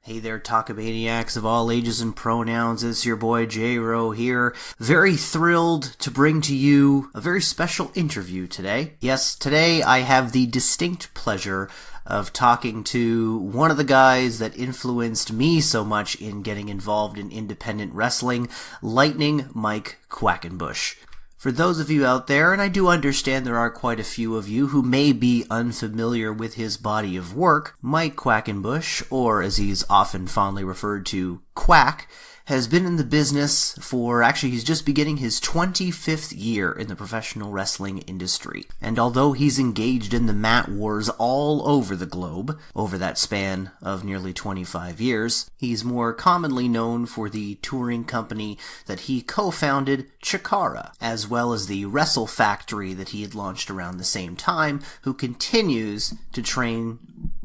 Hey there, Talkamaniacs of all ages and pronouns. It's your boy J-Ro here. Very thrilled to bring to you a very special interview today. Yes, today I have the distinct pleasure of talking to one of the guys that influenced me so much in getting involved in independent wrestling, Lightning Mike Quackenbush. For those of you out there, and I do understand there are quite a few of you who may be unfamiliar with his body of work, Mike Quackenbush, or as he's often fondly referred to, Quack, has been in the business for, actually he's just beginning his 25th year in the professional wrestling industry. And although he's engaged in the mat wars all over the globe, over that span of nearly 25 years, he's more commonly known for the touring company that he co-founded, Chikara, as well as the Wrestle Factory that he had launched around the same time, who continues to train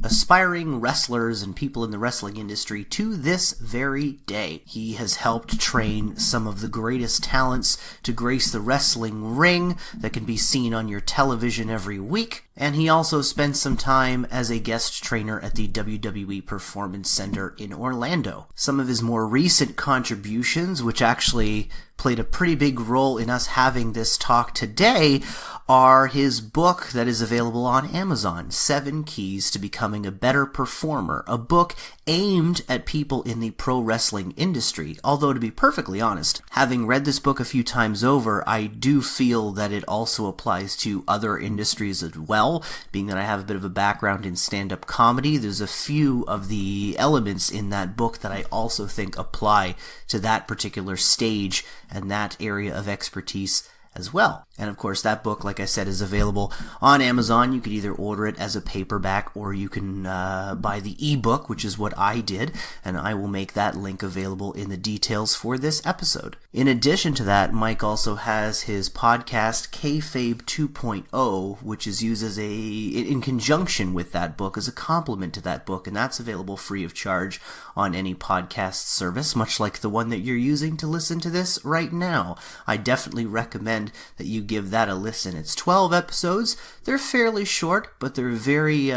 aspiring wrestlers and people in the wrestling industry to this very day. He has helped train some of the greatest talents to grace the wrestling ring that can be seen on your television every week, and he also spent some time as a guest trainer at the WWE Performance Center in Orlando. Some of his more recent contributions, which actually played a pretty big role in us having this talk today, are his book that is available on Amazon, 7 Keys to Becoming a Better Performer, a book aimed at people in the pro wrestling industry. Although, to be perfectly honest, having read this book a few times over, I do feel that it also applies to other industries as well, being that I have a bit of a background in stand-up comedy. There's a few of the elements in that book that I also think apply to that particular stage and that area of expertise as well. And of course, that book, like I said, is available on Amazon. You could either order it as a paperback or you can buy the ebook, which is what I did, and I will make that link available in the details for this episode. In addition to that, Mike also has his podcast, Kayfabe 2.0, which is used as in conjunction with that book, as a complement to that book, and that's available free of charge on any podcast service, much like the one that you're using to listen to this right now. I definitely recommend that you give that a listen. It's 12 episodes. They're fairly short, but they're very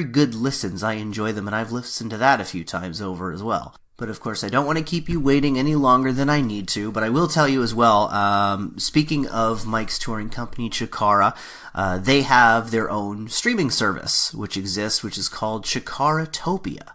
good listens. I enjoy them, and I've listened to that a few times over as well. But of course, I don't want to keep you waiting any longer than I need to, but I will tell you as well, speaking of Mike's touring company, Chikara, they have their own streaming service, which exists, which is called Chikaratopia.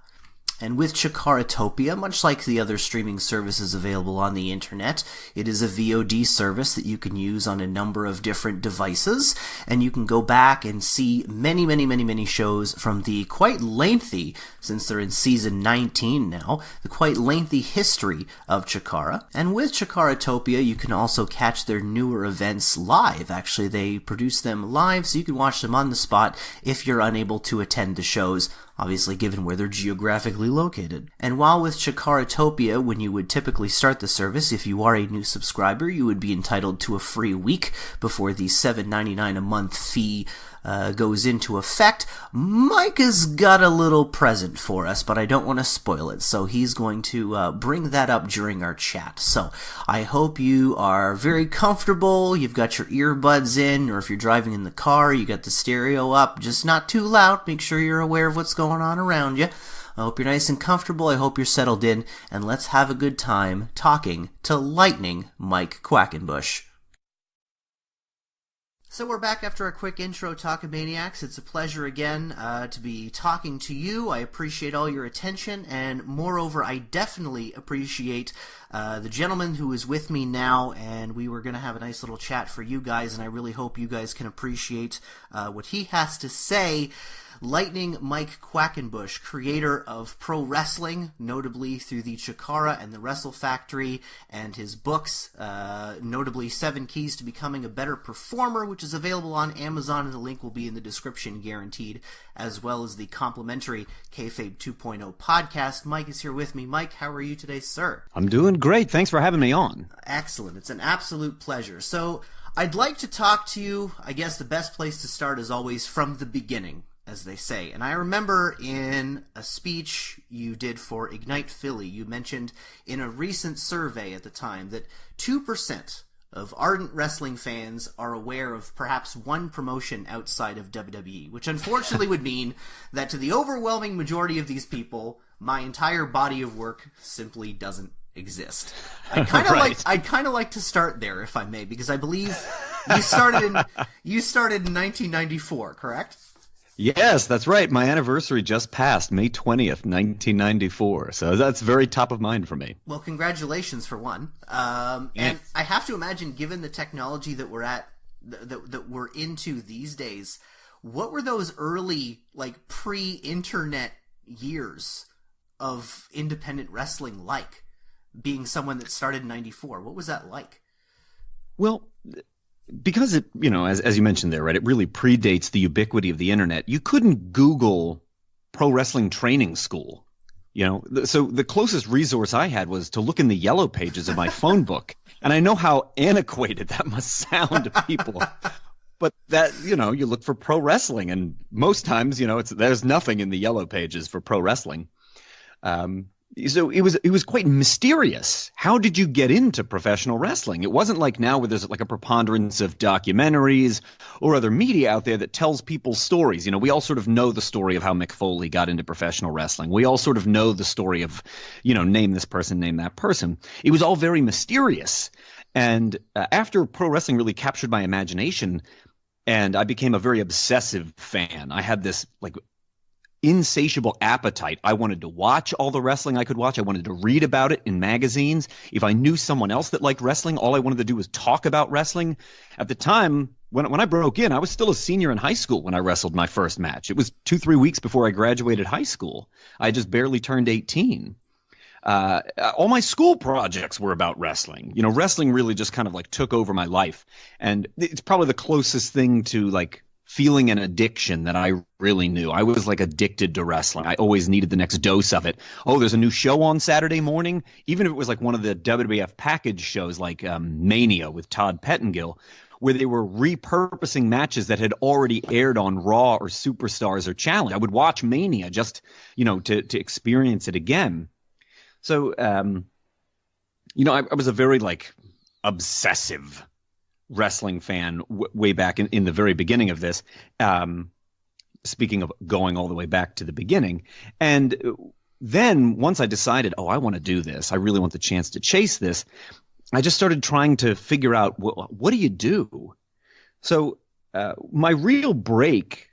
And with Chikaratopia, much like the other streaming services available on the internet, it is a VOD service that you can use on a number of different devices, and you can go back and see many shows from the quite lengthy, since they're in season 19 now, the quite lengthy history of Chikara. And with Chikaratopia, you can also catch their newer events live. Actually, they produce them live, so you can watch them on the spot if you're unable to attend the shows, obviously given where they're geographically located. And while with Chikaratopia, when you would typically start the service, if you are a new subscriber, you would be entitled to a free week before the $7.99 a month fee goes into effect. Mike has got a little present for us, but I don't want to spoil it, so he's going to bring that up during our chat. So I hope you are very comfortable, you've got your earbuds in, or if you're driving in the car, you got the stereo up, just not too loud. Make sure you're aware of what's going on around you. I hope you're nice and comfortable, I hope you're settled in, and let's have a good time talking to Lightning Mike Quackenbush. So we're back after a quick intro, Talkamaniacs. It's a pleasure again to be talking to you. I appreciate all your attention, and moreover, I definitely appreciate the gentleman who is with me now, and we were going to have a nice little chat for you guys, and I really hope you guys can appreciate what he has to say. Lightning Mike Quackenbush, creator of pro wrestling, notably through the Chikara and the Wrestle Factory, and his books, notably 7 Keys to Becoming a Better Performer, which is available on Amazon, and the link will be in the description, guaranteed, as well as the complimentary Kayfabe 2.0 podcast. Mike is here with me. Mike, how are you today, sir? I'm doing great. Thanks for having me on. Excellent. It's an absolute pleasure. So, I'd like to talk to you, I guess the best place to start is always from the beginning, as they say. And I remember in a speech you did for Ignite Philly, you mentioned in a recent survey at the time that 2% of ardent wrestling fans are aware of perhaps one promotion outside of WWE, which unfortunately would mean that to the overwhelming majority of these people, my entire body of work simply doesn't exist. I'd kind of like to start there, if I may, because I believe you started in 1994, correct? Yes, that's right. My anniversary just passed, May 20th, 1994. So that's very top of mind for me. Well, congratulations for one. And I have to imagine, given the technology that we're at, that we're into these days, what were those early, like, pre-internet years of independent wrestling like? Being someone that started in 94, what was that like? Well, because it, as you mentioned there, right, it really predates the ubiquity of the internet. You couldn't Google pro wrestling training school, So the closest resource I had was to look in the yellow pages of my phone book. And I know how antiquated that must sound to people. But that, you look for pro wrestling, and most times, there's nothing in the yellow pages for pro wrestling. So it was quite mysterious. How did you get into professional wrestling? It wasn't like now where there's like a preponderance of documentaries or other media out there that tells people's stories. We all sort of know the story of how Mick Foley got into professional wrestling. We all sort of know the story of, name this person, name that person. It was all very mysterious. And after pro wrestling really captured my imagination, and I became a very obsessive fan. I had this like insatiable appetite. I wanted to watch all the wrestling I could watch. I wanted to read about it in magazines. If I knew someone else that liked wrestling, all I wanted to do was talk about wrestling. At the time, when I broke in, I was still a senior in high school when I wrestled my first match. It was 2-3 weeks before I graduated high school. I just barely turned 18. All my school projects were about wrestling. Wrestling really just kind of like took over my life. And it's probably the closest thing to like feeling an addiction that I really knew. I was like addicted to wrestling. I always needed the next dose of it. Oh, there's a new show on Saturday morning. Even if it was like one of the WWF package shows like Mania with Todd Pettengill, where they were repurposing matches that had already aired on Raw or Superstars or Challenge. I would watch Mania just, to experience it again. So, I was a very like obsessive wrestling fan way back in the very beginning of this. Speaking of going all the way back to the beginning. And then once I decided, I want to do this, I really want the chance to chase this, I just started trying to figure out what do you do? So my real break,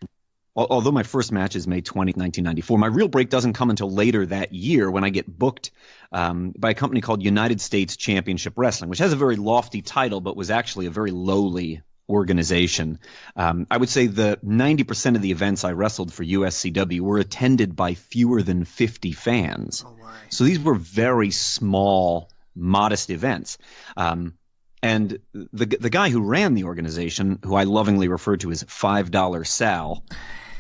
although my first match is May 20th, 1994, my real break doesn't come until later that year when I get booked by a company called United States Championship Wrestling, which has a very lofty title but was actually a very lowly organization. I would say the 90% of the events I wrestled for USCW were attended by fewer than 50 fans. Oh, my. So these were very small, modest events. And the guy who ran the organization, who I lovingly refer to as $5 Sal,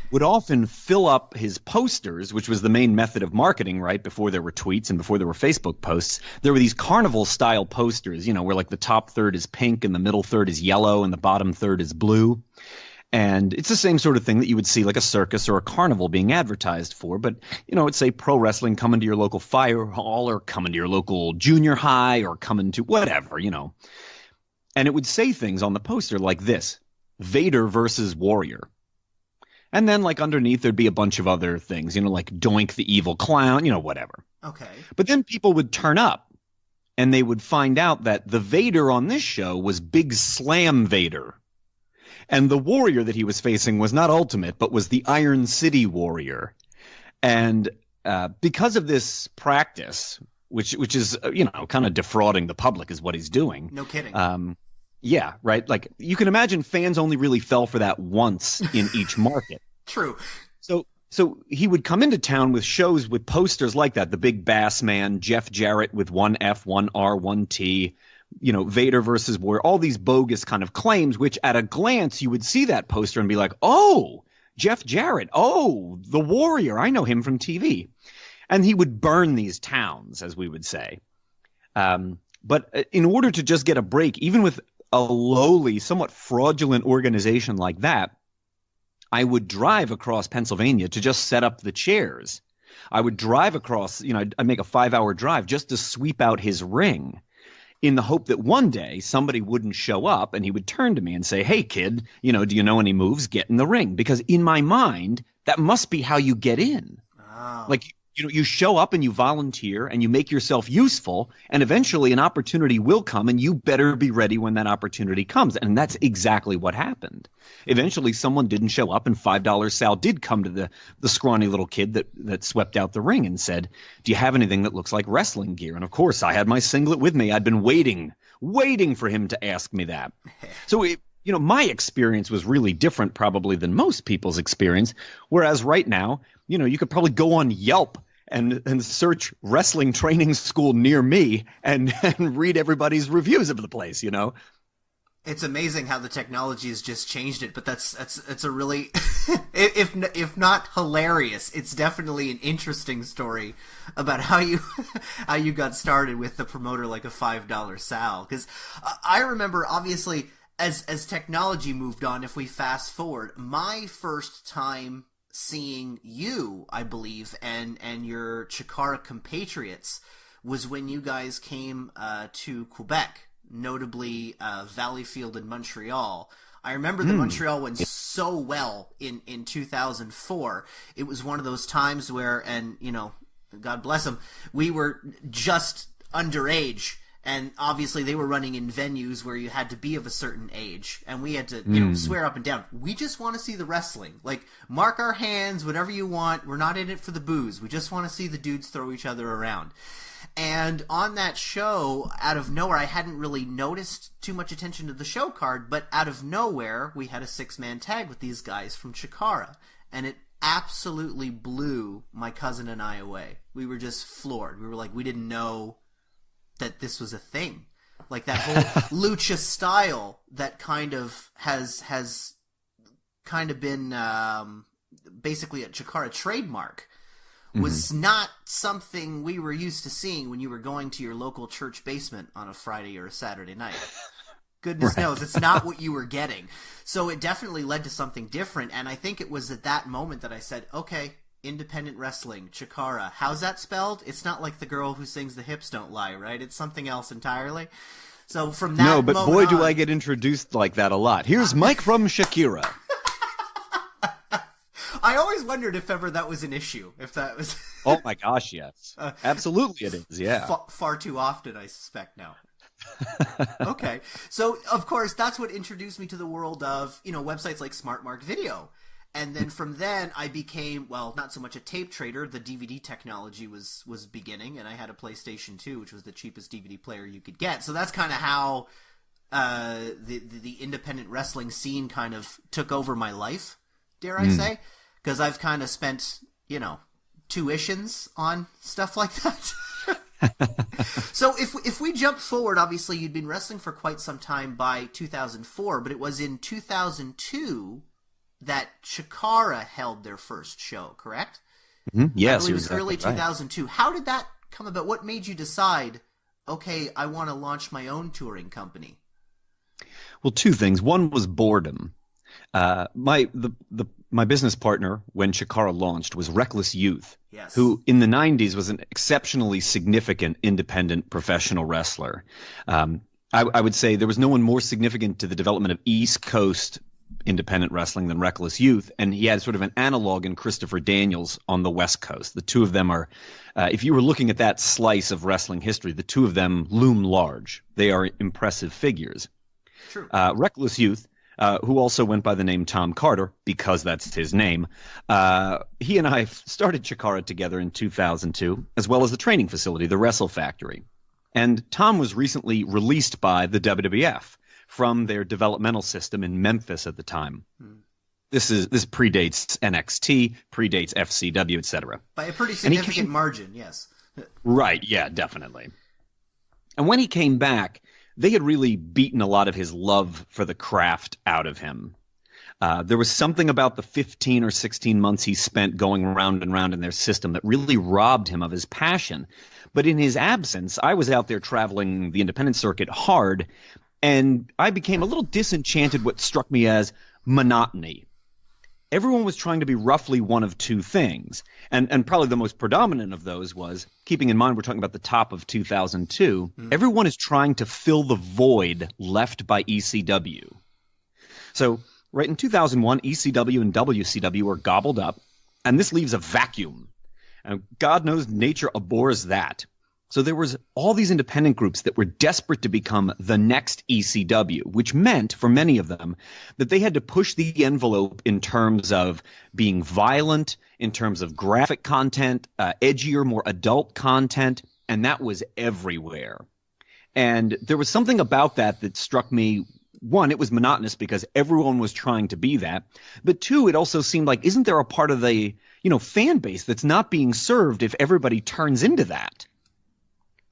would often fill up his posters, which was the main method of marketing, right? Before there were tweets and before there were Facebook posts, there were these carnival-style posters, where like the top third is pink and the middle third is yellow and the bottom third is blue. And it's the same sort of thing that you would see like a circus or a carnival being advertised for. But, it'd say pro wrestling, coming to your local fire hall or coming to your local junior high or coming to whatever, And it would say things on the poster like this: Vader versus Warrior. And then like underneath there'd be a bunch of other things, like Doink the Evil Clown, whatever. Okay. But then people would turn up and they would find out that the Vader on this show was Big Slam Vader. And the warrior that he was facing was not Ultimate, but was the Iron City Warrior. And because of this practice, which is, kind of defrauding the public is what he's doing. No kidding. Yeah, right. Like you can imagine fans only really fell for that once in each market. True. So he would come into town with shows with posters like that. The Big Bass Man, Jeff Jarrett with 1 F, 1 R, 1 T, Vader versus Warrior, all these bogus kind of claims, which at a glance you would see that poster and be like, oh, Jeff Jarrett. Oh, the Warrior. I know him from TV. And he would burn these towns, as we would say. But in order to just get a break, even with a lowly, somewhat fraudulent organization like that, I would drive across Pennsylvania to just set up the chairs. I would drive across, I'd make a 5-hour drive just to sweep out his ring in the hope that one day somebody wouldn't show up and he would turn to me and say, hey, kid, do you know any moves? Get in the ring. Because in my mind, that must be how you get in. Oh. Like You show up and you volunteer and you make yourself useful, and eventually an opportunity will come, and you better be ready when that opportunity comes. And that's exactly what happened. Eventually someone didn't show up, and $5 Sal did come to the scrawny little kid that swept out the ring and said, "Do you have anything that looks like wrestling gear?" And of course I had my singlet with me. I'd been waiting for him to ask me that. So my experience was really different probably than most people's experience. Whereas right now, you could probably go on Yelp and search wrestling training school near me and read everybody's reviews of the place, It's amazing how the technology has just changed it, but it's a really, if not hilarious, it's definitely an interesting story about how you got started with the promoter like a $5 Sal. Because I remember, obviously, as technology moved on, if we fast forward, my first time seeing you, I believe, and your Chikara compatriots was when you guys came to Quebec, notably Valleyfield and Montreal. I remember the Montreal one so well in 2004. It was one of those times where, and God bless them, we were just underage. And obviously they were running in venues where you had to be of a certain age. And we had to swear up and down, we just want to see the wrestling. Like, mark our hands, whatever you want. We're not in it for the booze. We just want to see the dudes throw each other around. And on that show, out of nowhere, I hadn't really noticed too much attention to the show card, but out of nowhere, we had a 6-man tag with these guys from Chikara. And it absolutely blew my cousin and I away. We were just floored. We were like, we didn't know that this was a thing. Like, that whole lucha style that kind of has kind of been basically a Chikara trademark was not something we were used to seeing when you were going to your local church basement on a Friday or a Saturday night. Goodness knows, it's not what you were getting. So it definitely led to something different, and I think it was at that moment that I said, okay, independent wrestling, Chikara. How's that spelled? It's not like the girl who sings The Hips Don't Lie, right? It's something else entirely. So from that No, but moment boy, do on, I get introduced like that a lot. Here's Mike from Shakira. I always wondered if ever that was an issue. If that was... Oh my gosh, yes. Absolutely it is, yeah. Far too often, I suspect now. Okay. So, of course, that's what introduced me to the world of, websites like Smart Mark Video. And then from then, I became, well, not so much a tape trader. The DVD technology was beginning, and I had a PlayStation 2, which was the cheapest DVD player you could get. So that's kind of how the independent wrestling scene kind of took over my life, dare I say. Because I've kind of spent, tuitions on stuff like that. So if we jump forward, obviously you'd been wrestling for quite some time by 2004, but it was in 2002 that Chikara held their first show, correct? Yes, I believe it was exactly early right. 2002. How did that come about? What made you decide, okay, I want to launch my own touring company? Well, two things. One was boredom. My business partner when Chikara launched was Reckless Youth, Yes. who in the 90s was an exceptionally significant independent professional wrestler. I would say there was no one more significant to the development of East Coast independent wrestling than Reckless Youth, and he had sort of an analog in Christopher Daniels on the West Coast. The two of them are, if you were looking at that slice of wrestling history, the two of them loom large. They are impressive figures. True. Reckless Youth, who also went by the name Tom Carter, because that's his name, he and I started Chikara together in 2002, as well as the training facility, the Wrestle Factory. And Tom was recently released by the WWF from their developmental system in Memphis at the time. This predates NXT, predates FCW, etc. By a pretty significant margin, yes. Right, yeah, definitely. And when he came back, they had really beaten a lot of his love for the craft out of him. There was something about the 15 or 16 months he spent going round and round in their system that really robbed him of his passion. But in his absence, I was out there traveling the independent circuit hard, and I became a little disenchanted what struck me as monotony. Everyone was trying to be roughly one of two things, and probably the most predominant of those was, keeping in mind we're talking about the top of 2002, everyone is trying to fill the void left by ECW. So right in 2001, ECW and WCW were gobbled up, and this leaves a vacuum. God knows nature abhors that. So there was all these independent groups that were desperate to become the next ECW, which meant for many of them that they had to push the envelope in terms of being violent, in terms of graphic content, edgier, more adult content, and that was everywhere. And there was something about that struck me. One, it was monotonous because everyone was trying to be that. But two, it also seemed like, isn't there a part of the, fan base that's not being served if everybody turns into that?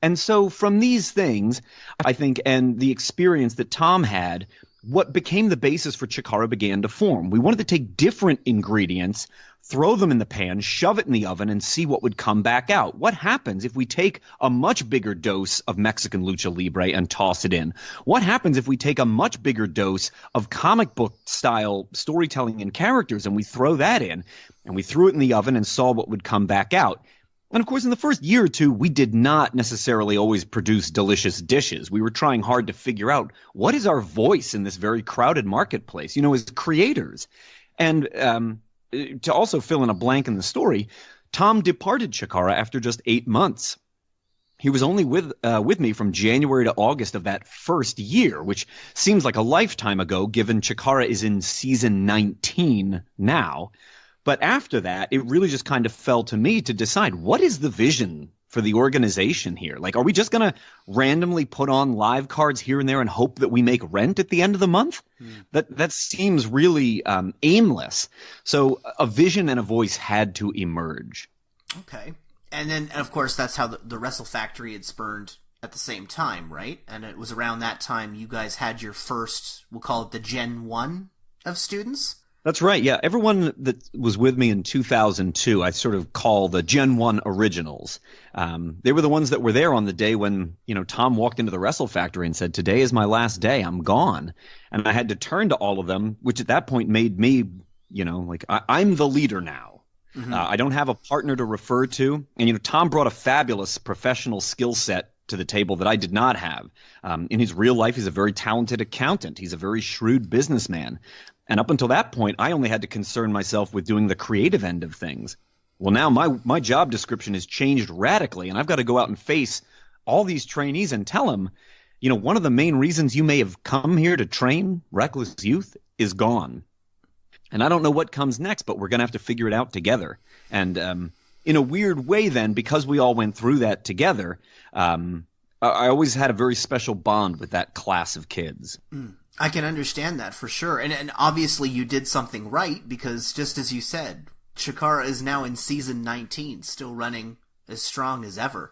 And so from these things, I think, and the experience that Tom had, what became the basis for Chikara began to form. We wanted to take different ingredients, throw them in the pan, shove it in the oven, and see what would come back out. What happens if we take a much bigger dose of Mexican lucha libre and toss it in? What happens if we take a much bigger dose of comic book style storytelling and characters and we throw that in? And we threw it in the oven and saw what would come back out. And of course, in the first year or two, we did not necessarily always produce delicious dishes. We were trying hard to figure out what is our voice in this very crowded marketplace, as creators. And to also fill in a blank in the story, Tom departed Chikara after just 8 months. He was only with me from January to August of that first year, which seems like a lifetime ago, given Chikara is in season 19 now. But after that, it really just kind of fell to me to decide, what is the vision for the organization here? Like, are we just going to randomly put on live cards here and there and hope that we make rent at the end of the month? That seems really aimless. So a vision and a voice had to emerge. Okay. And then, of course, that's how the Wrestle Factory had spurned at the same time, right? And it was around that time you guys had your first, we'll call it the Gen 1 of students? That's right, yeah. Everyone that was with me in 2002, I sort of call the Gen 1 originals. They were the ones that were there on the day when, Tom walked into the Wrestle Factory and said, "Today is my last day, I'm gone." And I had to turn to all of them, which at that point made me, I'm the leader now. Mm-hmm. I don't have a partner to refer to. And, Tom brought a fabulous professional skill set to the table that I did not have. In his real life, he's a very talented accountant. He's a very shrewd businessman. And up until that point, I only had to concern myself with doing the creative end of things. Well, now my job description has changed radically, and I've got to go out and face all these trainees and tell them, one of the main reasons you may have come here to train reckless youth is gone. And I don't know what comes next, but we're going to have to figure it out together. And in a weird way then, because we all went through that together, I always had a very special bond with that class of kids. I can understand that for sure. And obviously you did something right because, just as you said, Chikara is now in season 19, still running as strong as ever.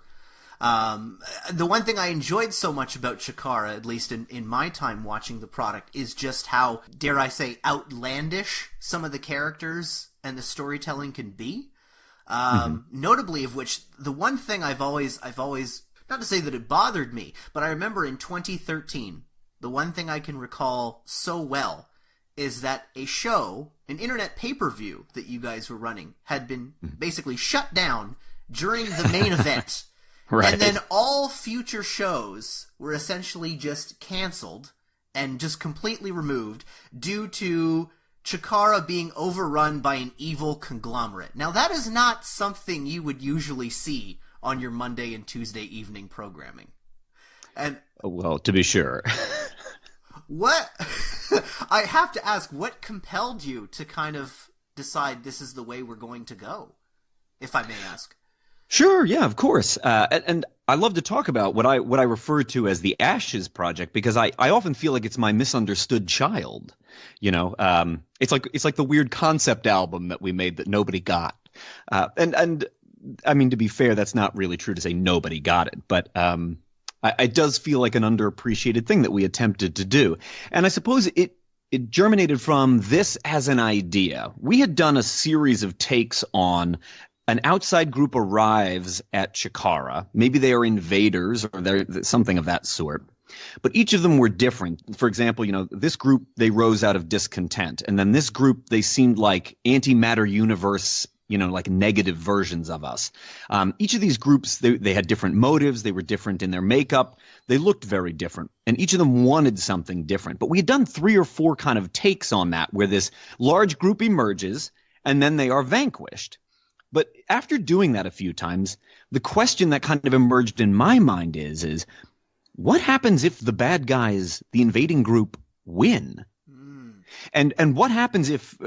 The one thing I enjoyed so much about Chikara, at least in my time watching the product, is just how, dare I say, outlandish some of the characters and the storytelling can be. Notably of which, the one thing I've always, not to say that it bothered me, but I remember in 2013, the one thing I can recall so well is that a show, an internet pay-per-view that you guys were running, had been basically shut down during the main event. Right. And then all future shows were essentially just canceled and just completely removed due to Chikara being overrun by an evil conglomerate. Now, that is not something you would usually see on your Monday and Tuesday evening programming. And well, to be sure. What I have to ask, what compelled you to kind of decide this is the way we're going to go, if I may ask? Sure, yeah, of course. And I love to talk about what I refer to as the Ashes Project, because I often feel like it's my misunderstood child. It's like the weird concept album that we made that nobody got. And I mean, to be fair, that's not really true to say nobody got it, but it does feel like an underappreciated thing that we attempted to do. And I suppose it germinated from this as an idea. We had done a series of takes on an outside group arrives at Chikara. Maybe they are invaders or they're something of that sort. But each of them were different. For example, this group, they rose out of discontent. And then this group, they seemed like antimatter universe, like negative versions of us. Each of these groups, they had different motives. They were different in their makeup. They looked very different. And each of them wanted something different. But we had done 3 or 4 kind of takes on that, where this large group emerges and then they are vanquished. But after doing that a few times, the question that kind of emerged in my mind is what happens if the bad guys, the invading group, win? And what happens if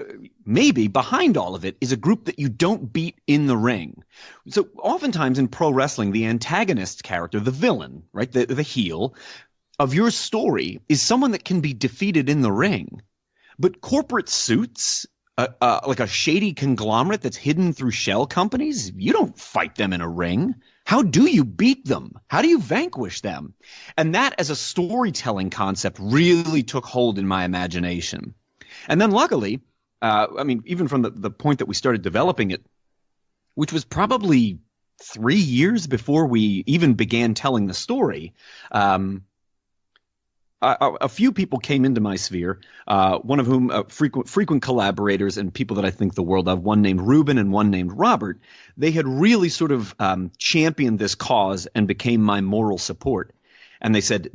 maybe behind all of it is a group that you don't beat in the ring? So oftentimes in pro wrestling, the antagonist character, the villain, right, the heel of your story is someone that can be defeated in the ring. But corporate suits, like a shady conglomerate that's hidden through shell companies, you don't fight them in a ring. How do you beat them? How do you vanquish them? And that as a storytelling concept really took hold in my imagination. And then luckily, even from the point that we started developing it, which was probably 3 years before we even began telling the story, a few people came into my sphere, one of whom frequent collaborators and people that I think the world of, one named Ruben and one named Robert. They had really sort of championed this cause and became my moral support. And they said,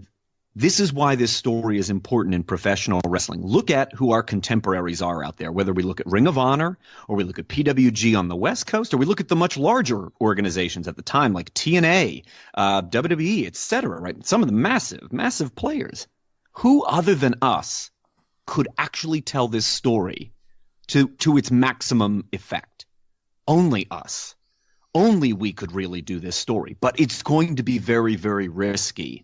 this is why this story is important in professional wrestling. Look at who our contemporaries are out there, whether we look at Ring of Honor or we look at PWG on the West Coast or we look at the much larger organizations at the time like TNA, WWE, etc., right? Some of the massive players. Who other than us could actually tell this story to its maximum effect? Only us. Only we could really do this story. But it's going to be very, very risky.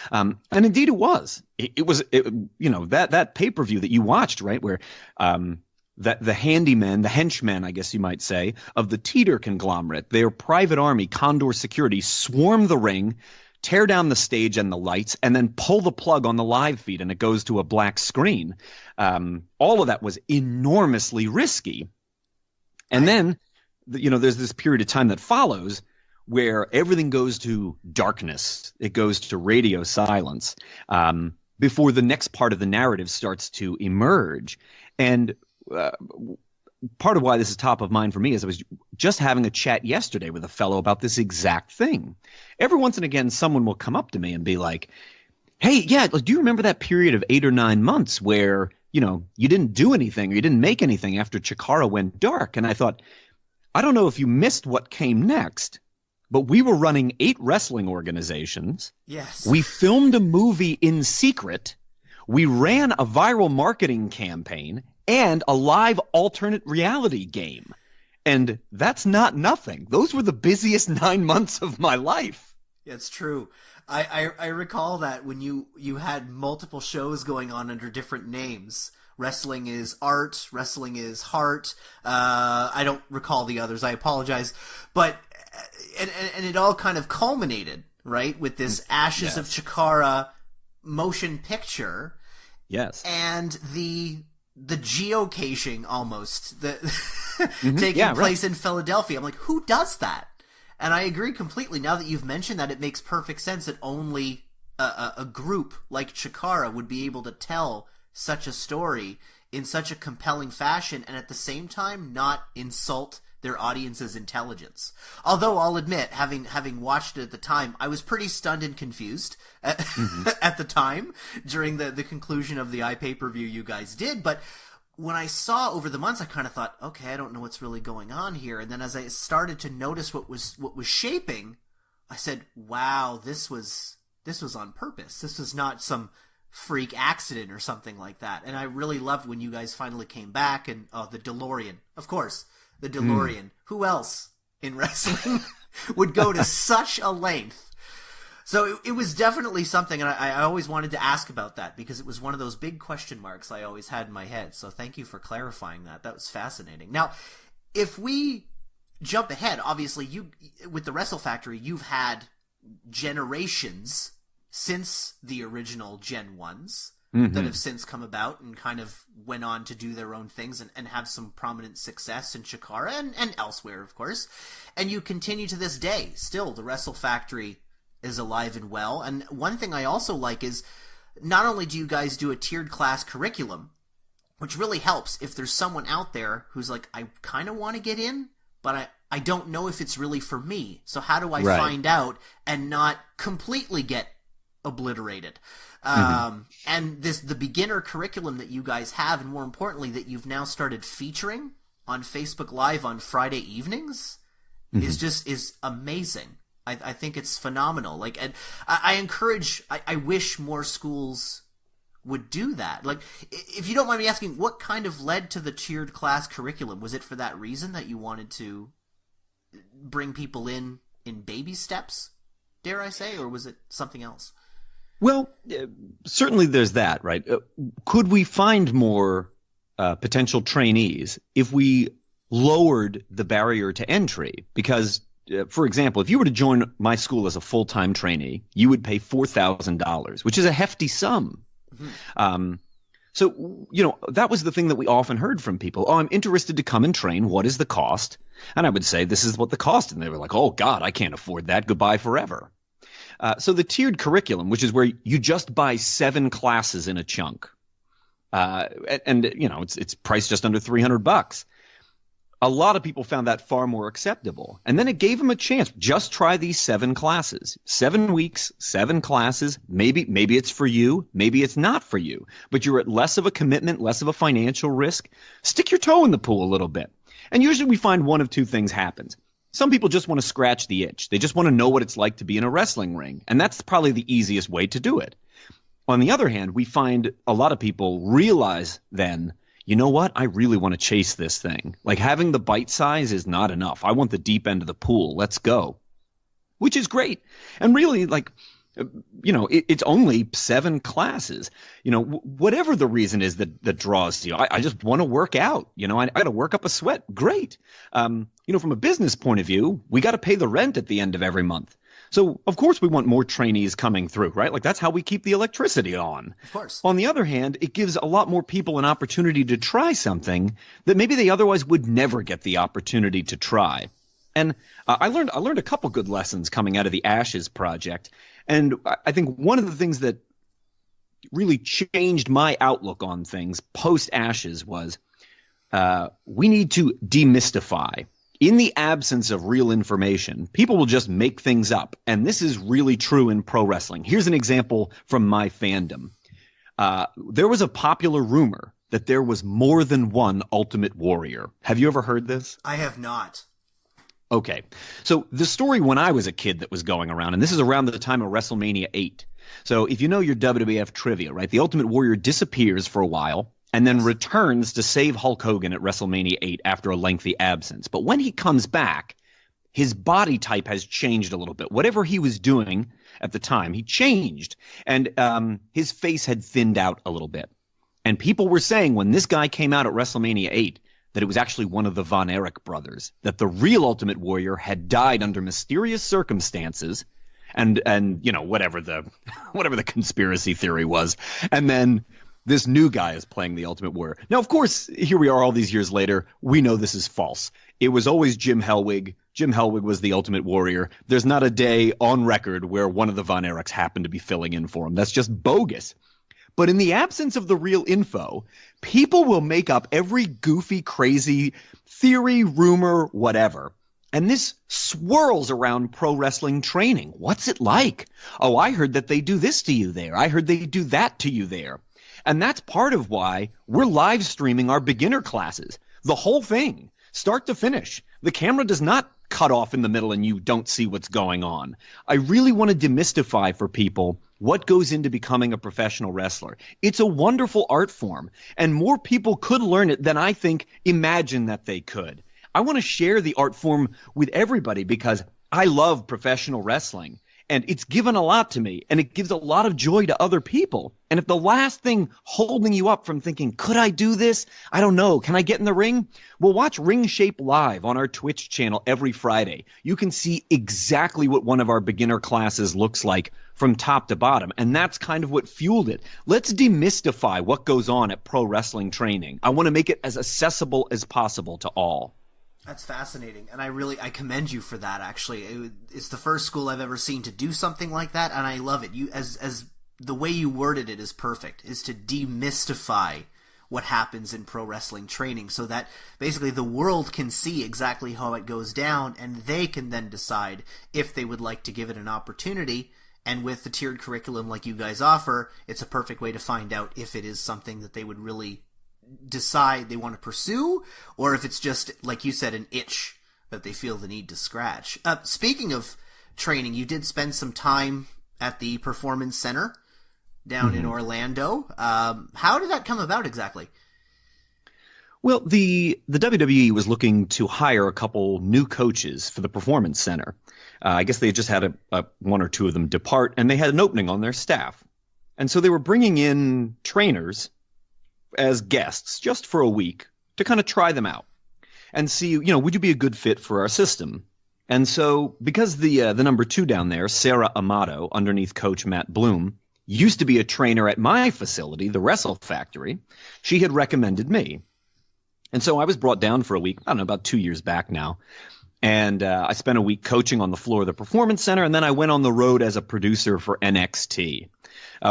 And indeed it was. It was that pay-per-view that you watched, right, where that the handymen, the henchmen, I guess you might say, of the Teeter conglomerate, their private army, Condor Security, swarm the ring, tear down the stage and the lights, and then pull the plug on the live feed, and it goes to a black screen. All of that was enormously risky. And then, there's this period of time that follows where everything goes to darkness. It goes to radio silence before the next part of the narrative starts to emerge. And part of why this is top of mind for me is I was just having a chat yesterday with a fellow about this exact thing. Every once and again, someone will come up to me and be like, hey, yeah, do you remember that period of 8 or 9 months where, you didn't do anything or you didn't make anything after Chikara went dark? And I thought, I don't know if you missed what came next, but we were running 8 wrestling organizations. Yes. We filmed a movie in secret. We ran a viral marketing campaign and a live alternate reality game. And that's not nothing. Those were the busiest 9 months of my life. It's true. I recall that when you had multiple shows going on under different names. Wrestling is Art, Wrestling is Heart. I don't recall the others. I apologize. But and it all kind of culminated, right, with this Ashes of Chikara motion picture. Yes. And the geocaching almost taking place in Philadelphia. I'm like, who does that? And I agree completely. Now that you've mentioned that, it makes perfect sense that only a group like Chikara would be able to tell such a story in such a compelling fashion and at the same time not insult their audience's intelligence. Although I'll admit, having watched it at the time, I was pretty stunned and confused at the time during the conclusion of the iPay-per-view you guys did. But when I saw over the months, I kind of thought, okay, I don't know what's really going on here. And then as I started to notice what was shaping, I said, wow, this was on purpose. This was not some freak accident or something like that. And I really loved when you guys finally came back and the DeLorean, of course. The DeLorean. Who else in wrestling would go to such a length? So it was definitely something, and I always wanted to ask about that because it was one of those big question marks I always had in my head. So thank you for clarifying that. That was fascinating. Now, if we jump ahead, obviously, with the Wrestle Factory, you've had generations since the original Gen 1s. That have since come about and kind of went on to do their own things and have some prominent success in Chikara and elsewhere, of course. And you continue to this day. Still, the Wrestle Factory is alive and well. And one thing I also like is not only do you guys do a tiered class curriculum, which really helps if there's someone out there who's like, I kind of want to get in, but I don't know if it's really for me. So how do I find out and not completely get obliterated? And the beginner curriculum that you guys have, and more importantly, that you've now started featuring on Facebook Live on Friday evenings is amazing. I think it's phenomenal. Like, and I wish more schools would do that. Like, if you don't mind me asking, what kind of led to the tiered class curriculum? Was it for that reason that you wanted to bring people in baby steps, dare I say, or was it something else? Well, certainly there's that, right? Could we find more potential trainees if we lowered the barrier to entry? Because, for example, if you were to join my school as a full-time trainee, you would pay $4,000, which is a hefty sum. So, that was the thing that we often heard from people. Oh, I'm interested to come and train. What is the cost? And I would say, this is what the cost. And they were like, oh, God, I can't afford that. Goodbye forever. So the tiered curriculum, which is where you just buy 7 classes in a chunk, and it's priced just under $300. A lot of people found that far more acceptable. And then it gave them a chance. Just try these 7 classes. 7 weeks, 7 classes. Maybe it's for you. Maybe it's not for you. But you're at less of a commitment, less of a financial risk. Stick your toe in the pool a little bit. And usually we find one of two things happens. Some people just want to scratch the itch. They just want to know what it's like to be in a wrestling ring. And that's probably the easiest way to do it. On the other hand, we find a lot of people realize then, you know what? I really want to chase this thing. Like, having the bite size is not enough. I want the deep end of the pool. Let's go. Which is great. And really, like, it's only 7 classes. Whatever the reason is that draws you. I just want to work out. I got to work up a sweat. Great. From a business point of view, we got to pay the rent at the end of every month. So, of course, we want more trainees coming through, right? Like, that's how we keep the electricity on. Of course. On the other hand, it gives a lot more people an opportunity to try something that maybe they otherwise would never get the opportunity to try. And I learned a couple good lessons coming out of the Ashes project. And I think one of the things that really changed my outlook on things post-Ashes was we need to demystify. In the absence of real information, people will just make things up. And this is really true in pro wrestling. Here's an example from my fandom. There was a popular rumor that there was more than one Ultimate Warrior. Have you ever heard this? I have not. Okay. So the story when I was a kid that was going around, and this is around the time of WrestleMania 8. So if you know your WWF trivia, right, the Ultimate Warrior disappears for a while and then returns to save Hulk Hogan at WrestleMania 8 after a lengthy absence. But when he comes back, his body type has changed a little bit. Whatever he was doing at the time, he changed. And his face had thinned out a little bit. And people were saying when this guy came out at WrestleMania 8 that it was actually one of the Von Erich brothers, that the real Ultimate Warrior had died under mysterious circumstances and whatever the conspiracy theory was. And then this new guy is playing the Ultimate Warrior. Now, of course, here we are all these years later. We know this is false. It was always Jim Hellwig. Jim Hellwig was the Ultimate Warrior. There's not a day on record where one of the Von Erichs happened to be filling in for him. That's just bogus. But in the absence of the real info, people will make up every goofy, crazy theory, rumor, whatever. And this swirls around pro wrestling training. What's it like? Oh, I heard that they do this to you there. I heard they do that to you there. And that's part of why we're live streaming our beginner classes. The whole thing, start to finish. The camera does not cut off in the middle and you don't see what's going on. I really want to demystify for people what goes into becoming a professional wrestler. It's a wonderful art form, and more people could learn it than I think imagine that they could. I want to share the art form with everybody because I love professional wrestling. And it's given a lot to me, and it gives a lot of joy to other people. And if the last thing holding you up from thinking, could I do this? I don't know. Can I get in the ring? Well, watch Ring Shape Live on our Twitch channel every Friday. You can see exactly what one of our beginner classes looks like from top to bottom. And that's kind of what fueled it. Let's demystify what goes on at pro wrestling training. I want to make it as accessible as possible to all. That's fascinating, and I commend you for that. Actually, it's the first school I've ever seen to do something like that, and I love it. You as the way you worded it is perfect. Is to demystify what happens in pro wrestling training, so that basically the world can see exactly how it goes down, and they can then decide if they would like to give it an opportunity. And with the tiered curriculum like you guys offer, it's a perfect way to find out if it is something that they would really decide they want to pursue, or if it's just, like you said, an itch that they feel the need to scratch. Speaking of training, you did spend some time at the Performance Center down in Orlando. How did that come about exactly? Well, the WWE was looking to hire a couple new coaches for the Performance Center. I guess they had just had one or two of them depart, and they had an opening on their staff. And so they were bringing in trainers as guests just for a week to kind of try them out and see, would you be a good fit for our system? And so because the number 2 down there, Sarah Amato, underneath Coach Matt Bloom, used to be a trainer at my facility, the Wrestle Factory, she had recommended me. And so I was brought down for a week, I don't know, about 2 years back now. And I spent a week coaching on the floor of the Performance Center, and then I went on the road as a producer for NXT,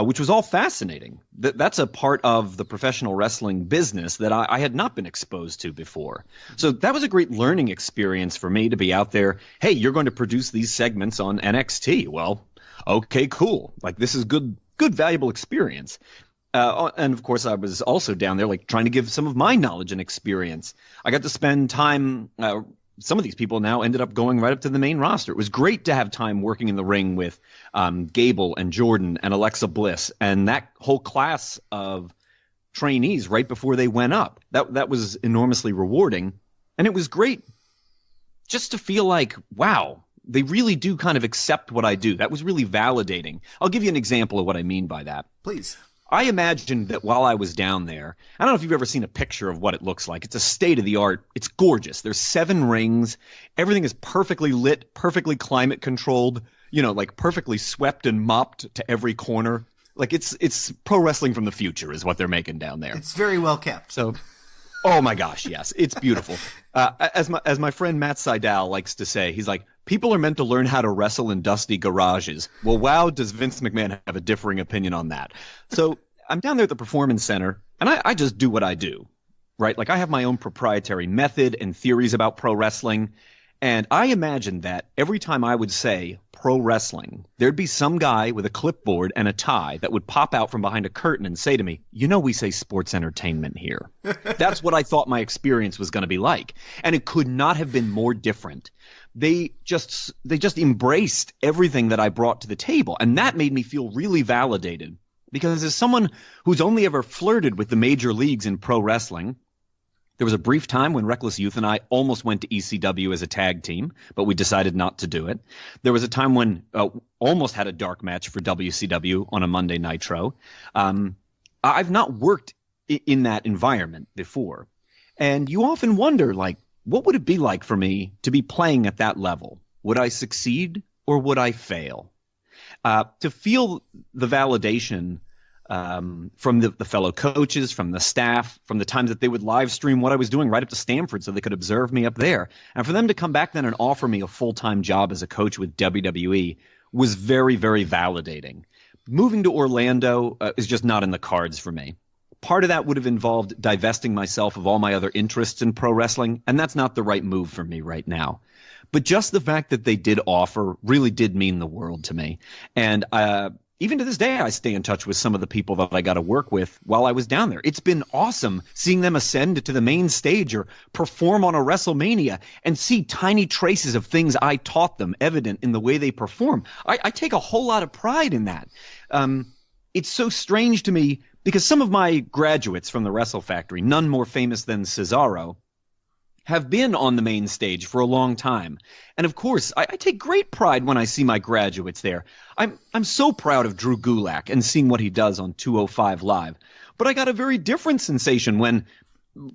which was all fascinating. That's a part of the professional wrestling business that I had not been exposed to before. So that was a great learning experience for me to be out there. Hey, you're going to produce these segments on NXT. Well, okay, cool. Like, this is good, valuable experience. And of course, I was also down there, like, trying to give some of my knowledge and experience. I got to spend time. Some of these people now ended up going right up to the main roster. It was great to have time working in the ring with Gable and Jordan and Alexa Bliss and that whole class of trainees right before they went up. That was enormously rewarding. And it was great just to feel like, wow, they really do kind of accept what I do. That was really validating. I'll give you an example of what I mean by that. Please. I imagined that while I was down there, I don't know if you've ever seen a picture of what it looks like. It's a state-of-the-art. It's gorgeous. There's 7 rings. Everything is perfectly lit, perfectly climate controlled, like perfectly swept and mopped to every corner. Like it's pro wrestling from the future is what they're making down there. It's very well kept. So, oh my gosh, yes, it's beautiful. As my friend Matt Seidel likes to say, he's like, people are meant to learn how to wrestle in dusty garages. Well, wow, does Vince McMahon have a differing opinion on that? So I'm down there at the Performance Center, and I just do what I do, right? Like, I have my own proprietary method and theories about pro wrestling, and I imagined that every time I would say pro wrestling, there'd be some guy with a clipboard and a tie that would pop out from behind a curtain and say to me, we say sports entertainment here. That's what I thought my experience was going to be like, and it could not have been more different. They just embraced everything that I brought to the table, and that made me feel really validated. Because as someone who's only ever flirted with the major leagues in pro wrestling, there was a brief time when Reckless Youth and I almost went to ECW as a tag team, but we decided not to do it. There was a time when almost had a dark match for WCW on a Monday Nitro. I've not worked in that environment before. And you often wonder, like, what would it be like for me to be playing at that level? Would I succeed or would I fail? To feel the validation from the fellow coaches, from the staff, from the times that they would live stream what I was doing right up to Stamford so they could observe me up there. And for them to come back then and offer me a full-time job as a coach with WWE was very, very validating. Moving to Orlando is just not in the cards for me. Part of that would have involved divesting myself of all my other interests in pro wrestling, and that's not the right move for me right now. But just the fact that they did offer really did mean the world to me. And even to this day, I stay in touch with some of the people that I got to work with while I was down there. It's been awesome seeing them ascend to the main stage or perform on a WrestleMania and see tiny traces of things I taught them evident in the way they perform. I take a whole lot of pride in that. It's so strange to me because some of my graduates from the Wrestle Factory, none more famous than Cesaro, have been on the main stage for a long time. And of course, I take great pride when I see my graduates there. I'm so proud of Drew Gulak and seeing what he does on 205 Live. But I got a very different sensation when,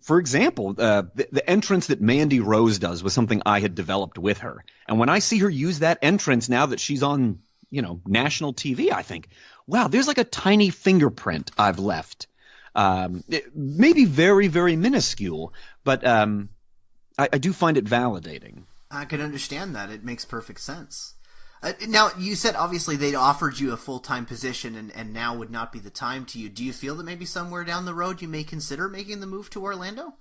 for example, the entrance that Mandy Rose does was something I had developed with her. And when I see her use that entrance now that she's on, national TV, I think, wow, there's like a tiny fingerprint I've left. It may be very, very minuscule, but I do find it validating. I can understand that. It makes perfect sense. Now, you said obviously they'd offered you a full-time position and now would not be the time to you. Do you feel that maybe somewhere down the road you may consider making the move to Orlando?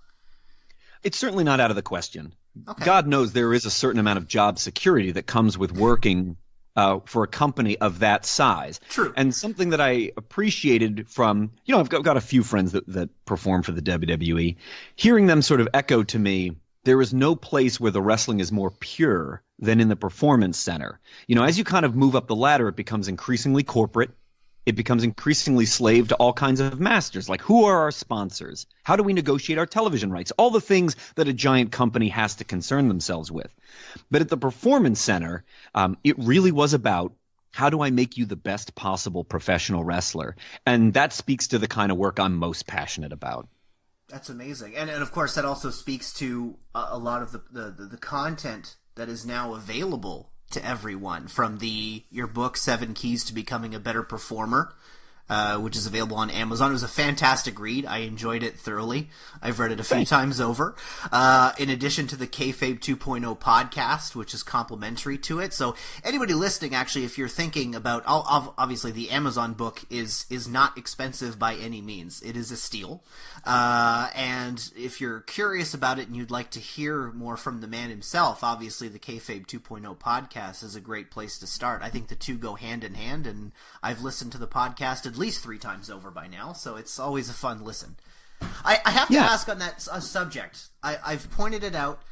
It's certainly not out of the question. Okay. God knows there is a certain amount of job security that comes with working for a company of that size. True. And something that I appreciated from, I've got a few friends that perform for the WWE, hearing them sort of echo to me, there is no place where the wrestling is more pure than in the Performance Center. As you kind of move up the ladder, it becomes increasingly corporate. It becomes increasingly slave to all kinds of masters. Like, who are our sponsors? How do we negotiate our television rights? All the things that a giant company has to concern themselves with. But at the Performance Center, it really was about, how do I make you the best possible professional wrestler? And that speaks to the kind of work I'm most passionate about. That's amazing. And of course, that also speaks to a lot of the content that is now available to everyone, from your book 7 Keys to Becoming a Better Performer, which is available on Amazon. It was a fantastic read. I enjoyed it thoroughly. I've read it a few times over. In addition to the Kayfabe 2.0 podcast, which is complimentary to it. So anybody listening, actually, if you're thinking about, obviously the Amazon book is not expensive by any means. It is a steal. And if you're curious about it and you'd like to hear more from the man himself, obviously the Kayfabe 2.0 podcast is a great place to start. I think the two go hand in hand, and I've listened to the podcast at least 3 times over by now, so it's always a fun listen. I have to ask on that subject. I've pointed it out.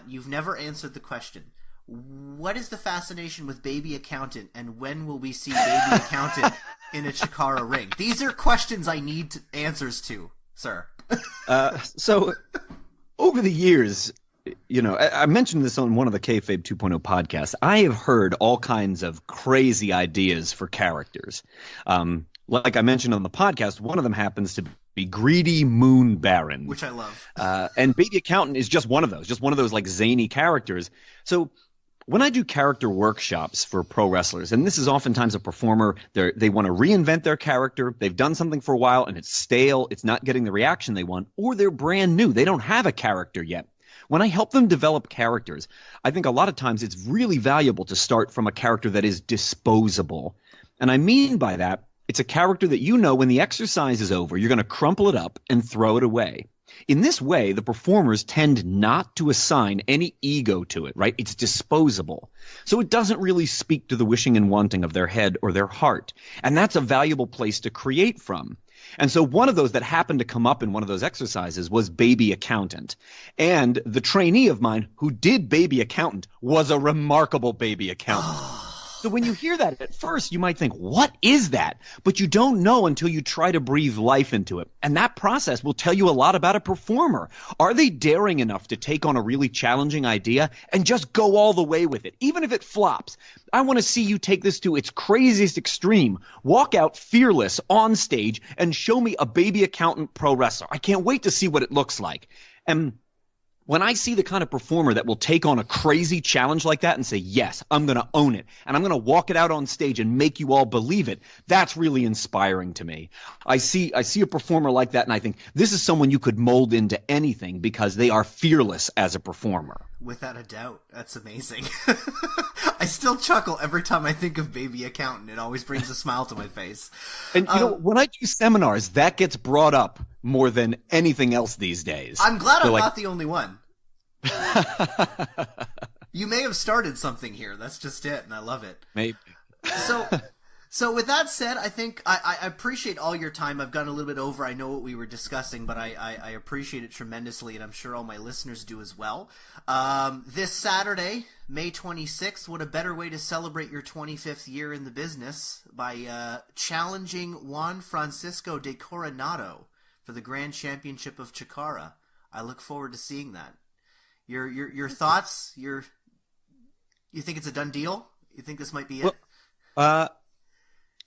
You've never answered the question. What is the fascination with Baby Accountant, and when will we see Baby Accountant in a Chikara ring? These are questions I need answers to, sir. So, over the years, I mentioned this on one of the Kayfabe 2.0 podcasts. I have heard all kinds of crazy ideas for characters. Like I mentioned on the podcast, one of them happens to be Greedy Moon Baron, which I love. And Baby Accountant is just one of those like zany characters. So when I do character workshops for pro wrestlers, and this is oftentimes a performer, they want to reinvent their character. They've done something for a while and it's stale. It's not getting the reaction they want, or they're brand new. They don't have a character yet. When I help them develop characters, I think a lot of times it's really valuable to start from a character that is disposable. And I mean by that, it's a character that when the exercise is over, you're going to crumple it up and throw it away. In this way, the performers tend not to assign any ego to it, right? It's disposable. So it doesn't really speak to the wishing and wanting of their head or their heart. And that's a valuable place to create from. And so one of those that happened to come up in one of those exercises was Baby Accountant. And the trainee of mine who did Baby Accountant was a remarkable Baby Accountant. So when you hear that at first, you might think, what is that? But you don't know until you try to breathe life into it. And that process will tell you a lot about a performer. Are they daring enough to take on a really challenging idea and just go all the way with it, even if it flops? I want to see you take this to its craziest extreme. Walk out fearless on stage and show me a Baby Accountant pro wrestler. I can't wait to see what it looks like. And when I see the kind of performer that will take on a crazy challenge like that and say, yes, I'm going to own it, and I'm going to walk it out on stage and make you all believe it, that's really inspiring to me. I see a performer like that, and I think this is someone you could mold into anything because they are fearless as a performer. Without a doubt. That's amazing. I still chuckle every time I think of Baby Accountant. It always brings a smile to my face. And when I do seminars, that gets brought up more than anything else these days. I'm glad I'm not the only one. You may have started something here. That's just it, and I love it. Maybe. So with that said, I think I appreciate all your time. I've gone a little bit over. I know what we were discussing, but I appreciate it tremendously, and I'm sure all my listeners do as well. This Saturday, May 26th, what a better way to celebrate your 25th year in the business by challenging Juan Francisco de Coronado for the Grand Championship of Chikara. I look forward to seeing that. Your thoughts? You think it's a done deal? You think this might be it? Well,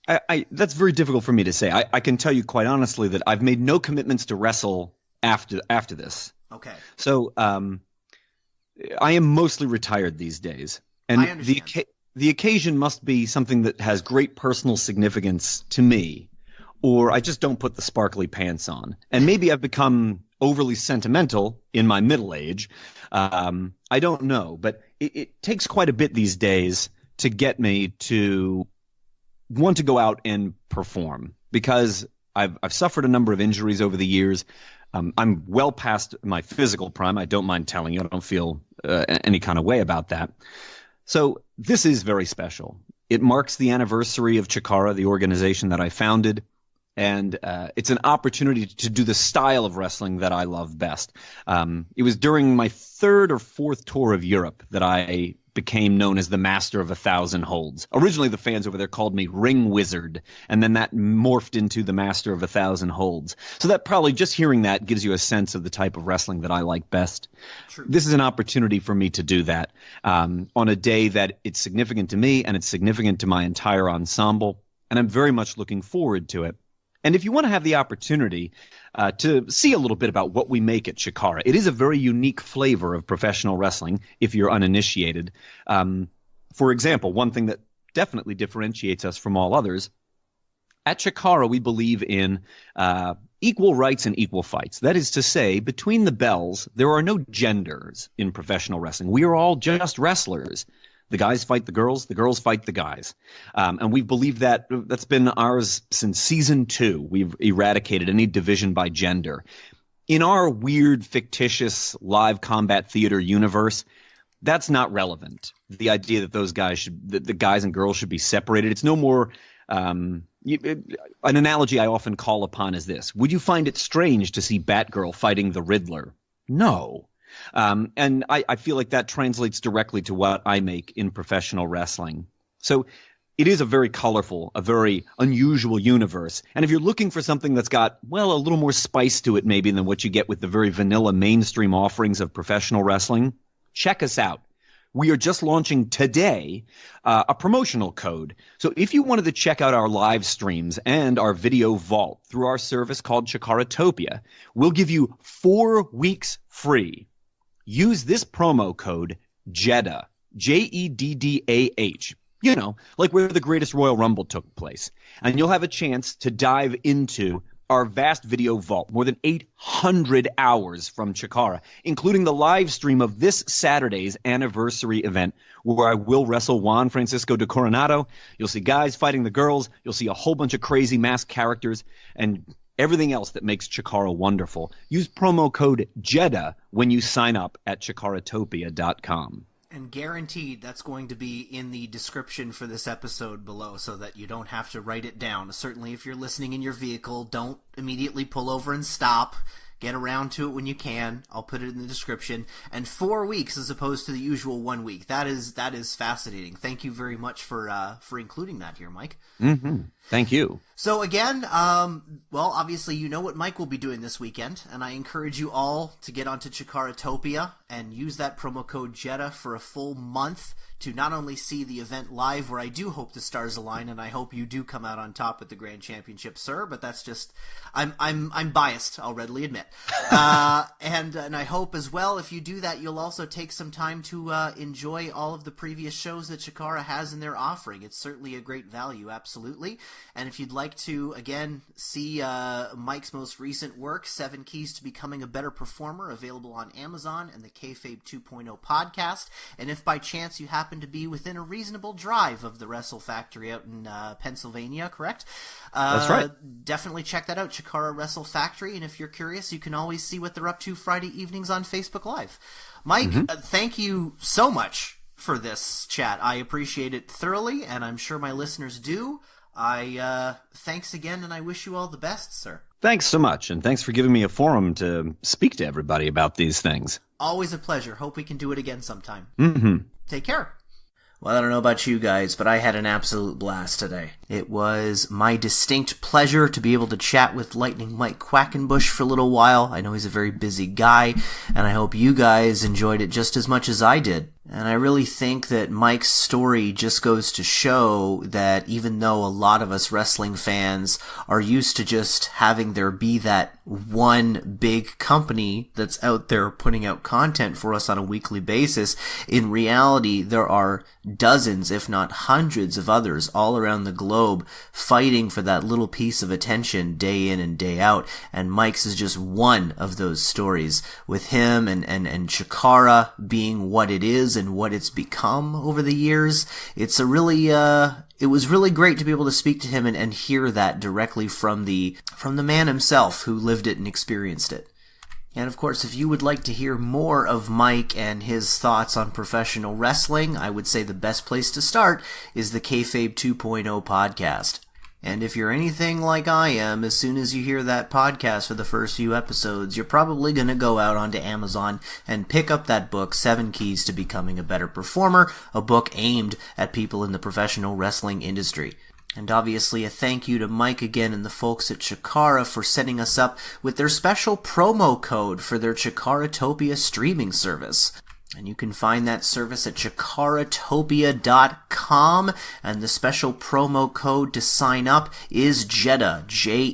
that's very difficult for me to say. I can tell you quite honestly that I've made no commitments to wrestle after this. Okay. So I am mostly retired these days, and the occasion must be something that has great personal significance to me, or I just don't put the sparkly pants on. And maybe I've become overly sentimental in my middle age. I don't know, but it takes quite a bit these days to get me to want to go out and perform, because I've suffered a number of injuries over the years. I'm well past my physical prime. I don't mind telling you. I don't feel any kind of way about that. So this is very special. It marks the anniversary of Chikara, the organization that I founded. And it's an opportunity to do the style of wrestling that I love best. It was during my third or fourth tour of Europe that I became known as the Master of 1,000 Holds. Originally, the fans over there called me Ring Wizard, and then that morphed into the Master of 1,000 Holds. So that probably just hearing that gives you a sense of the type of wrestling that I like best. True. This is an opportunity for me to do that on a day that it's significant to me and it's significant to my entire ensemble, and I'm very much looking forward to it. And if you want to have the opportunity to see a little bit about what we make at Chikara, it is a very unique flavor of professional wrestling if you're uninitiated. For example, one thing that definitely differentiates us from all others, at Chikara we believe in equal rights and equal fights. That is to say, between the bells, there are no genders in professional wrestling. We are all just wrestlers. The guys fight the girls fight the guys. And we've believed that that's been ours since season 2. We've eradicated any division by gender. In our weird, fictitious live combat theater universe, that's not relevant. The idea that the guys and girls should be separated, it's no more. An analogy I often call upon is this. Would you find it strange to see Batgirl fighting the Riddler? No. And I feel like that translates directly to what I make in professional wrestling. So it is a very colorful, a very unusual universe. And if you're looking for something that's got, well, a little more spice to it maybe than what you get with the very vanilla mainstream offerings of professional wrestling, check us out. We are just launching today a promotional code. So if you wanted to check out our live streams and our video vault through our service called Chikaratopia, we'll give you 4 weeks free. Use this promo code JEDDAH, JEDDAH, you know, like where the greatest Royal Rumble took place. And you'll have a chance to dive into our vast video vault, more than 800 hours from Chikara, including the live stream of this Saturday's anniversary event where I will wrestle Juan Francisco de Coronado. You'll see guys fighting the girls. You'll see a whole bunch of crazy masked characters and everything else that makes Chikara wonderful. Use promo code JEDDAH when you sign up at chikaratopia.com. And guaranteed that's going to be in the description for this episode below so that you don't have to write it down. Certainly if you're listening in your vehicle, don't immediately pull over and stop. Get around to it when you can. I'll put it in the description. And 4 weeks as opposed to the usual 1 week. That is fascinating. Thank you very much for including that here, Mike. Mm-hmm. Thank you. So again, well, obviously you know what Mike will be doing this weekend, and I encourage you all to get onto Chikaratopia and use that promo code JEDDAH for a full month to not only see the event live, where I do hope the stars align, and I hope you do come out on top at the Grand Championship, sir. But that's just I'm biased, I'll readily admit. And I hope as well, if you do that, you'll also take some time to enjoy all of the previous shows that Chikara has in their offering. It's certainly a great value, absolutely. And if you'd like to, again, see Mike's most recent work, 7 Keys to Becoming a Better Performer, available on Amazon and the Kayfabe 2.0 podcast. And if by chance you happen to be within a reasonable drive of the Wrestle Factory out in Pennsylvania, correct? That's right. Definitely check that out, Chikara Wrestle Factory. And if you're curious, you can always see what they're up to Friday evenings on Facebook Live. Mike, thank you so much for this chat. I appreciate it thoroughly, and I'm sure my listeners do. Thanks again, and I wish you all the best, sir. Thanks so much, and thanks for giving me a forum to speak to everybody about these things. Always a pleasure. Hope we can do it again sometime. Mm-hmm. Take care. Well, I don't know about you guys, but I had an absolute blast today. It was my distinct pleasure to be able to chat with Lightning Mike Quackenbush for a little while. I know he's a very busy guy, and I hope you guys enjoyed it just as much as I did. And I really think that Mike's story just goes to show that even though a lot of us wrestling fans are used to just having there be that one big company that's out there putting out content for us on a weekly basis, in reality there are dozens, if not hundreds of others all around the globe fighting for that little piece of attention day in and day out. And Mike's is just one of those stories, with him and Chikara being what it is and what it's become over the years. It's a really it was really great to be able to speak to him and hear that directly from the man himself who lived it and experienced it. And of course, if you would like to hear more of Mike and his thoughts on professional wrestling, I would say the best place to start is the Kayfabe 2.0 podcast. And if you're anything like I am, as soon as you hear that podcast for the first few episodes, you're probably going to go out onto Amazon and pick up that book, 7 Keys to Becoming a Better Performer, a book aimed at people in the professional wrestling industry. And obviously a thank you to Mike again and the folks at Chikara for setting us up with their special promo code for their Chikaratopia streaming service. And you can find that service at chikaratopia.com, and the special promo code to sign up is Jeddah, Jeddah,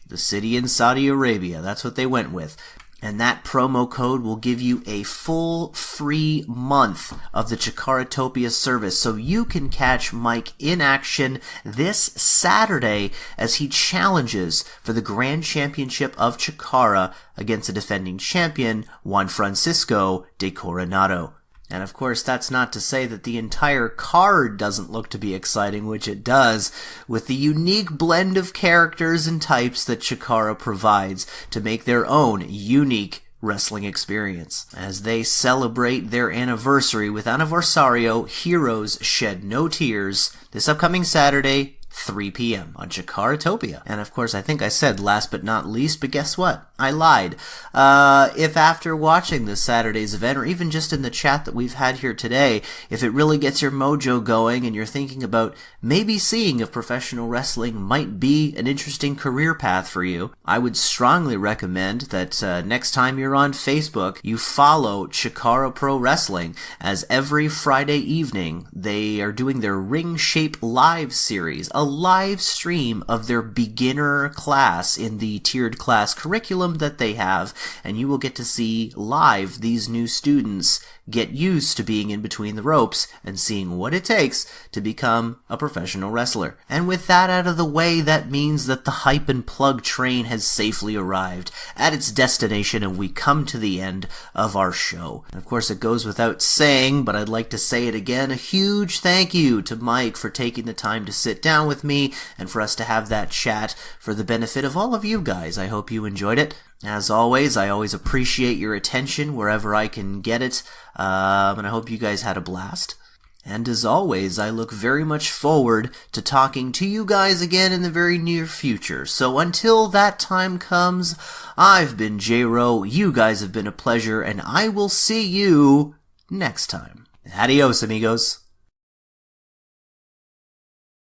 the city in Saudi Arabia. That's what they went with. And that promo code will give you a full free month of the Chikaratopia service, so you can catch Mike in action this Saturday as he challenges for the Grand Championship of Chikara against the defending champion, Juan Francisco de Coronado. And of course, that's not to say that the entire card doesn't look to be exciting, which it does, with the unique blend of characters and types that Chikara provides to make their own unique wrestling experience. As they celebrate their anniversary with Anniversario Heroes Shed No Tears this upcoming Saturday, 3 p.m. on Chikaratopia. And of course, I think I said last but not least, but guess what? I lied. If after watching this Saturday's event, or even just in the chat that we've had here today, if it really gets your mojo going and you're thinking about maybe seeing if professional wrestling might be an interesting career path for you, I would strongly recommend that next time you're on Facebook, you follow Chikara Pro Wrestling, as every Friday evening they are doing their Ring Shape Live series, a live stream of their beginner class in the tiered class curriculum that they have, and you will get to see live these new students get used to being in between the ropes and seeing what it takes to become a professional wrestler. And with that out of the way, that means that the hype and plug train has safely arrived at its destination, and we come to the end of our show. And of course, it goes without saying, but I'd like to say it again, a huge thank you to Mike for taking the time to sit down with me and for us to have that chat for the benefit of all of you guys. I hope you enjoyed it. As always, I always appreciate your attention wherever I can get it, and I hope you guys had a blast. And as always, I look very much forward to talking to you guys again in the very near future. So until that time comes, I've been J-Ro, you guys have been a pleasure, and I will see you next time. Adios, amigos.